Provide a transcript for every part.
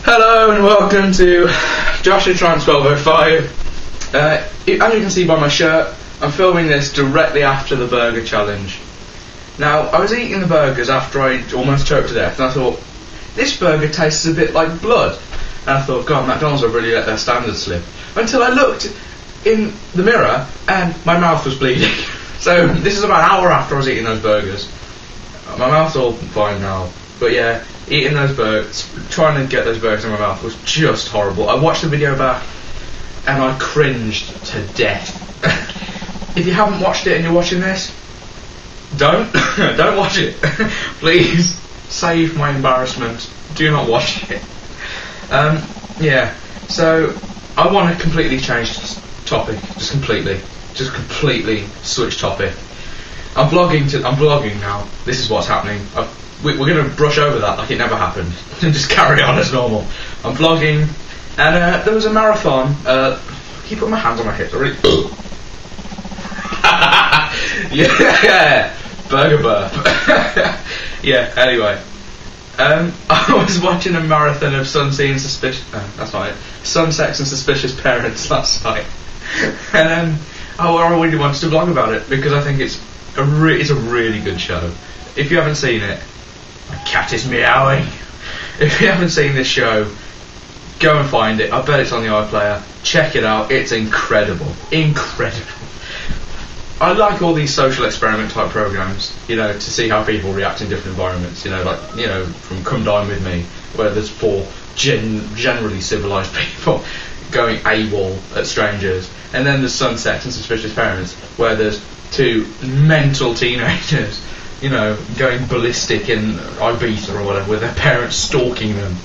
Hello and welcome to Joshua Trans 1205. As you can see by my shirt, I'm filming this directly after the burger challenge. Now, I was eating the burgers after I almost choked to death, and I thought, this burger tastes a bit like blood. And I thought, God, McDonald's have really let their standards slip. Until I looked in the mirror and my mouth was bleeding. So this is about an hour after I was eating those burgers. My mouth's all fine now, but yeah, eating those burgers, trying to get those burgers in my mouth was just horrible. I watched the video back and I cringed to death. If you haven't watched it and you're watching this, don't watch it. Please save my embarrassment. Do not watch it. Yeah, so I want to completely change topic, just completely switch topic. I'm vlogging now. This is what's happening. We're going to brush over that like it never happened and just carry on as normal. I'm vlogging, and there was a marathon. Keep putting my hands on my hips. I really. Yeah, burger burp. Yeah. Anyway, I was watching a marathon of Sunsets and Suspicious Parents last night, and I really wanted to vlog about it because I think it's a really good show. If you haven't seen it, my cat is meowing. If you haven't seen this show, go and find it. I bet it's on the iPlayer. Check it out. It's incredible. I like all these social experiment type programs, to see how people react in different environments. From Come Dine With Me, where there's four generally civilised people going AWOL at strangers, and then there's Sunsets and Suspicious Parents, where there's two mental teenagers, going ballistic in Ibiza or whatever, with their parents stalking them.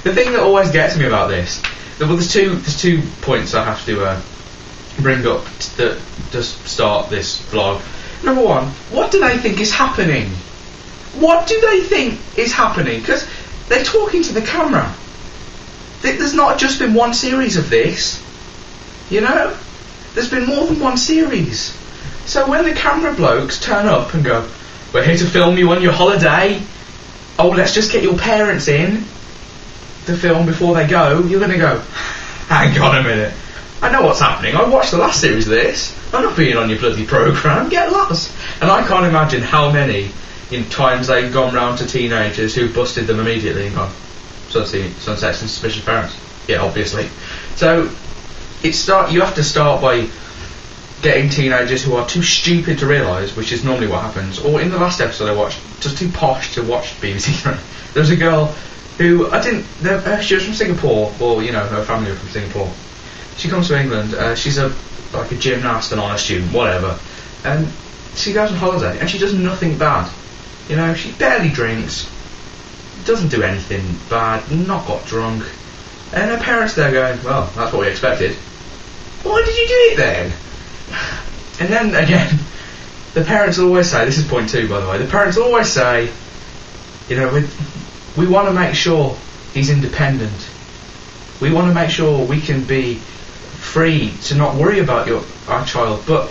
The thing that always gets me about this, there's two points I have to bring up that just start this vlog. Number one, what do they think is happening? What do they think is happening? Because they're talking to the camera. There's not just been one series of this, There's been more than one series. So when the camera blokes turn up and go, we're here to film you on your holiday, let's just get your parents in to film before they go, you're going to go, hang on a minute, I know what's happening, I watched the last series of this, I'm not being on your bloody programme, get lost. And I can't imagine how many times they've gone round to teenagers who busted them immediately and gone, Sunsets and Suspicious Parents. Yeah, obviously. So you have to start by getting teenagers who are too stupid to realise, which is normally what happens, or in the last episode I watched, just too posh to watch BBC Three. There was a girl who she was from Singapore, her family were from Singapore. She comes to England, she's like a gymnast, an honour student, whatever, and she goes on holiday and she does nothing bad. She barely drinks, doesn't do anything bad, not got drunk, and her parents there going, well, that's what we expected. Why did you do it then? And then again, the parents always say, this is point 2 by the way, the parents always say, we want to make sure he's independent. We want to make sure we can be free to not worry about our child. But,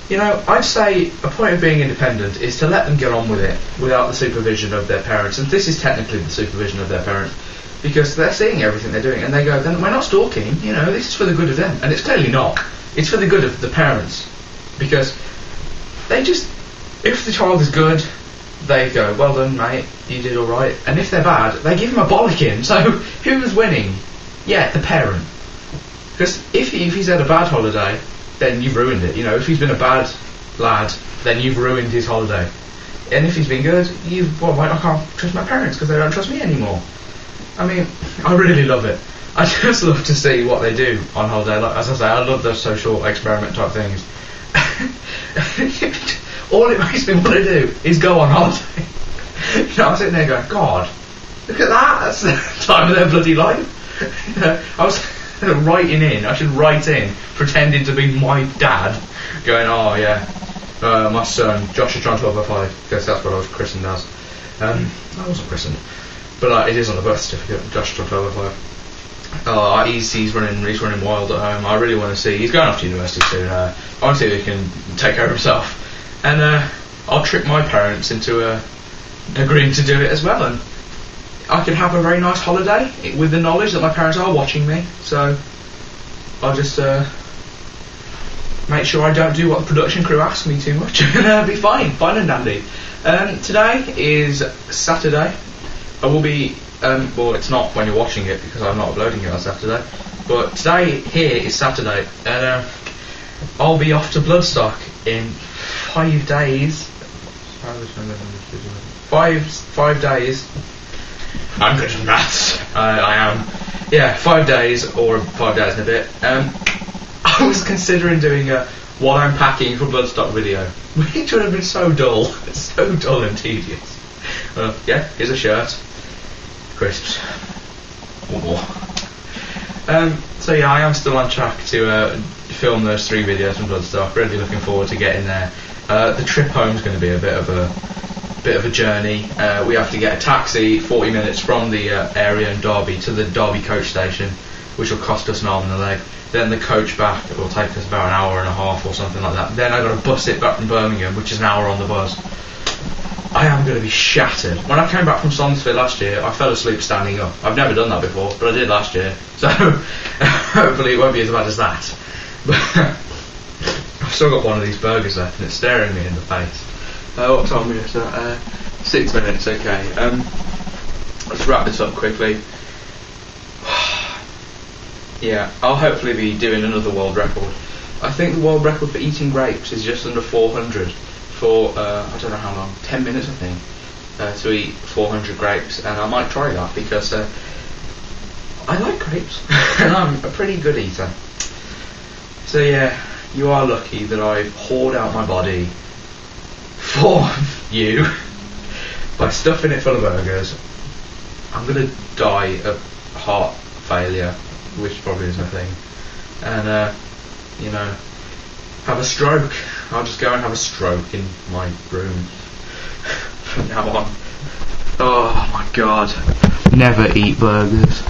I'd say a point of being independent is to let them get on with it without the supervision of their parents. And this is technically the supervision of their parents, because they're seeing everything they're doing and they go, then we're not stalking, this is for the good of them. And it's clearly not. It's for the good of the parents, because if the child is good, they go, well done mate, you did alright. And if they're bad, they give him a bollocking. So who's winning? Yeah, the parent. Because if he's had a bad holiday, then you've ruined it. If he's been a bad lad, then you've ruined his holiday. And if he's been good, I can't trust my parents because they don't trust me anymore. I mean, I really love it. I just love to see what they do on holiday. Like, as I say, I love those social experiment type things. All it makes me want to do is go on holiday. I'm sitting there going, God, look at that. That's the time of their bloody life. I was writing in. I should write in, pretending to be my dad, going, oh yeah, my son, Joshua Trans 1205, because that's what I was christened as. I wasn't christened, but it is on the birth certificate, Joshua Trans 1205. He's running wild at home. I really want to see. He's going off to university soon. I want to see if he can take care of himself, and I'll trick my parents into agreeing to do it as well. And I can have a very nice holiday with the knowledge that my parents are watching me. So I'll just make sure I don't do what the production crew asks me too much, and I'll be fine and dandy. Today is Saturday. I will be, well, it's not when you're watching it because I'm not uploading it on Saturday, but today here is Saturday, and I'll be off to Bloodstock in 5 days. 5 days. I'm good at maths. I am. Yeah, 5 days, or 5 days and a bit. I was considering doing a while I'm packing for Bloodstock video, which would have been so dull. So dull and tedious. Yeah, here's a shirt. Crisps. One more. So yeah, I am still on track to film those 3 videos from Bloodstock. Really looking forward to getting there. The trip home is going to be a bit of a journey. We have to get a taxi 40 minutes from the area in Derby to the Derby coach station, which will cost us an arm and a leg. Then the coach back will take us about an hour and a half or something like that. Then I've got to bus it back from Birmingham, which is an hour on the bus. I am going to be shattered. When I came back from Sonsfield last year, I fell asleep standing up. I've never done that before, but I did last year, so hopefully it won't be as bad as that. But I've still got one of these burgers left, and it's staring me in the face. What time is it? 6 minutes, okay. Let's wrap this up quickly. Yeah, I'll hopefully be doing another world record. I think the world record for eating grapes is just under 400 for, I don't know how long, 10 minutes I think, to eat 400 grapes, and I might try that because I like grapes, and I'm a pretty good eater. So yeah, you are lucky that I've hoard out my body for you by stuffing it full of burgers. I'm going to die of heart failure, which probably is my thing, and have a stroke. I'll just go and have a stroke in my room from now on. Oh my god, never eat burgers.